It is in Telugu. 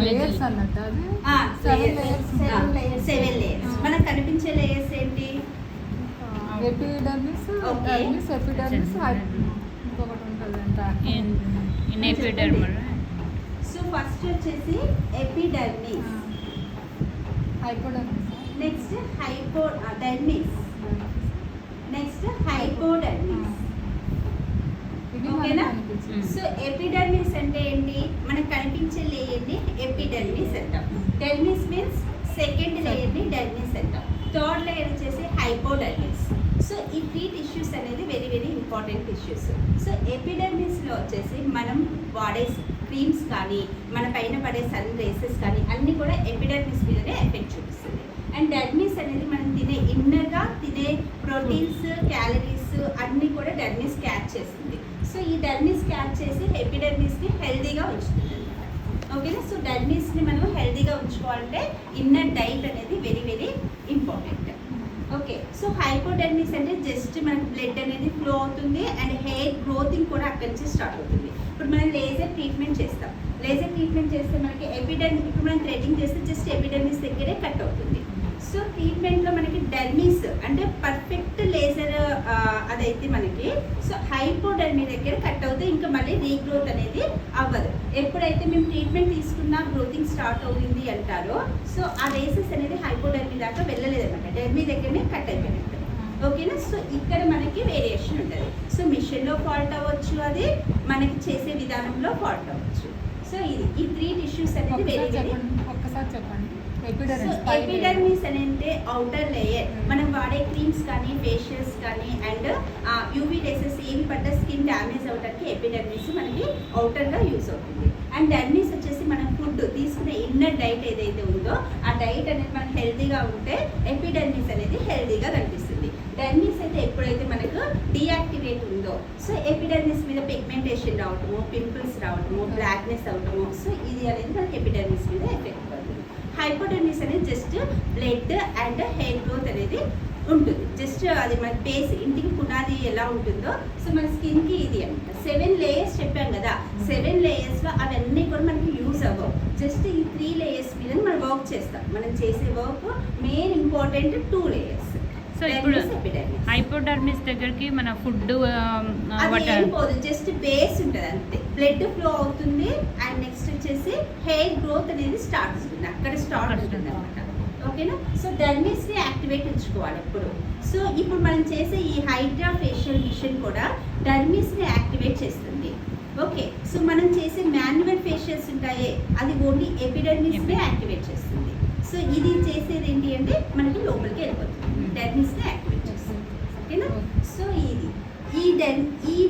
లేయర్స్ అన్నట్టు అది 7 లేయర్స్. మనకు కనిపించే లేయర్స్ ఏంటి? ఎపిడర్మిస్, డర్మిస్, ఎపిడర్మిస్, ఇంకొకటి ఉంటుంది అంట ఎపిడర్మల్. సో ఫస్ట్ వచ్చేసి epidermis, hypodermis, next hypodermis, next hypodermis. ఓకేనా? సో ఎపిడర్మిస్ అంటే ఏంటి? మనకు కనిపించే లేయర్ ని ఎపిడర్మిస్ అంటాం. డర్మిస్ మీన్స్ సెకండ్ లేయర్ ని డర్మిస్ అంటాం. థర్డ్ లేయర్ వచ్చేసి హైపోడర్మిస్. సో ఈ 3 టిష్యూస్ అనేది very very important tissues. So ఎపిడర్మిస్లో వచ్చేసి మనం వాడే క్రీమ్స్ కానీ మన పైన పడే సన్ రేసెస్ కానీ అన్నీ కూడా ఎపిడర్మిస్ మీదనే ఎఫెక్ట్ చూపిస్తుంది. అండ్ డర్మిస్ అనేది మనం తినే ఇన్నర్గా తినే ప్రోటీన్స్, క్యాలరీస్ అన్నీ కూడా డర్మిస్ క్యాచ్ చేస్తుంది. సో ఈ డర్మిస్ క్యాచ్ చేసి ఎపిడర్మిస్ని హెల్దీగా ఉంచుతుంది అనమాట. ఓకేనా? సో డర్మిస్ని మనం హెల్దీగా ఉంచుకోవాలంటే ఇన్నర్ డైట్ అనేది very very important. Okay. So hypodermis అంటే జస్ట్ మనకి బ్లడ్ అనేది ఫ్లో అవుతుంది అండ్ హెయిర్ గ్రోతింగ్ కూడా అక్కడి నుంచి స్టార్ట్ అవుతుంది. ఇప్పుడు మనం లేజర్ ట్రీట్మెంట్ చేస్తాం. లేజర్ ట్రీట్మెంట్ చేస్తే మనకి ఎపిడర్మిస్, ఇప్పుడు మనం థ్రెడ్డింగ్ చేస్తే జస్ట్ ఎపిడర్మిస్ దగ్గరే కట్ అవుతుంది. సో ట్రీట్మెంట్లో మనకి డర్మిస్ అంటే పర్ఫెక్ట్ లేజర్ అదైతే మనకి సో హైపోడర్మి దగ్గర కట్ అవుతే ఇంకా మళ్ళీ రీగ్రోత్ అనేది అవ్వదు. ఎప్పుడైతే మేము ట్రీట్మెంట్ తీసుకున్నా గ్రోతింగ్ స్టార్ట్ అవుతుంది అంటారో సో ఆ రేసెస్ అనేది హైపోడర్మి దాకా వెళ్ళలేదన్నమాట, డర్మి దగ్గరనే కట్ అయిపోయినట్టు. ఓకేనా? సో ఇక్కడ మనకి వేరియేషన్ ఉంటుంది. సో మిషన్లో ఫాల్ట్ అవ్వచ్చు, అది మనకి చేసే విధానంలో ఫాల్ట్ అవ్వచ్చు. సో ఇది ఈ 3 టిష్యూస్ అనేది వెరీ వెరీ. ఒక్కసారి చెప్పండి. ఎపిడర్మిస్ అంటే అవుటర్ లేయర్. మనం వాడే క్రీమ్స్ కానీ ఫేషియల్స్ కానీ అండ్ యూవీ రేసెస్ ఏవి పడ్డ స్కిన్ డ్యామేజ్ అవడానికి ఎపిడర్మిస్ మనకి అవుటర్గా యూస్ అవుతుంది. అండ్ డర్మిస్ వచ్చేసి మనం ఫుడ్ తీసుకునే ఇన్నర్ డైట్ ఏదైతే ఉందో ఆ డైట్ అనేది మనకు హెల్తీగా ఉంటే ఎపిడర్మిస్ అనేది హెల్తీగా కనిపిస్తుంది. డర్మిస్ అయితే ఎప్పుడైతే మనకు డీయాక్టివేట్ ఉందో సో ఎపిడర్మిస్ మీద పిగ్మెంటేషన్ రావటము, పింపుల్స్ రావటము, బ్లాక్నెస్ అవటము, సో ఇది అనేది మనకి ఎపిడర్మిస్ మీద ఎఫెక్ట్ పడుతుంది. హైపోడర్మిస్ అనేది just blood and hair growth అనేది ఉంటుంది. జస్ట్ అది మన బేస్, ఇంటికి పునాది ఎలా ఉంటుందో సో మన స్కిన్కి ఇది అనమాట. 7 లేయర్స్ చెప్పాం కదా, 7 లేయర్స్లో అవన్నీ కూడా మనకి యూజ్ అవ్వవు. జస్ట్ ఈ 3 లేయర్స్ మీద మనం వర్క్ చేస్తాం. మనం చేసే work main important 2 layers. So ఇప్పుడు హైపోడర్మిస్ దగ్గరికి మన ఫుడ్ పోదు, జస్ట్ బేస్ ఉంటుంది అంతే. బ్లడ్ ఫ్లో అవుతుంది అండ్ నెక్స్ట్ వచ్చేసి హెయిర్ గ్రోత్ అనేది స్టార్ట్ అవుతుంది, అక్కడ స్టార్ట్ అవుతుంది అనమాట. ఓకేనా? సో డర్మిస్ని యాక్టివేట్ ఉంచుకోవాలి ఎప్పుడు. సో ఇప్పుడు మనం చేసే ఈ హైడ్రా ఫేషియల్ మిషన్ కూడా డర్మిస్ని యాక్టివేట్ చేస్తుంది. ఓకే. సో మనం చేసే మాన్యువల్ ఫేషియల్స్ ఉంటాయే అది ఓన్లీ ఎపిడర్మిస్ని యాక్టివేట్ చేస్తుంది. సో ఇది చేసేది ఏంటి అంటే మనకి లోపలికి వెళ్ళిపోతుంది, డర్మిస్ని యాక్టివేట్ చేస్తుంది. ఓకేనా? సో ఇది ఈ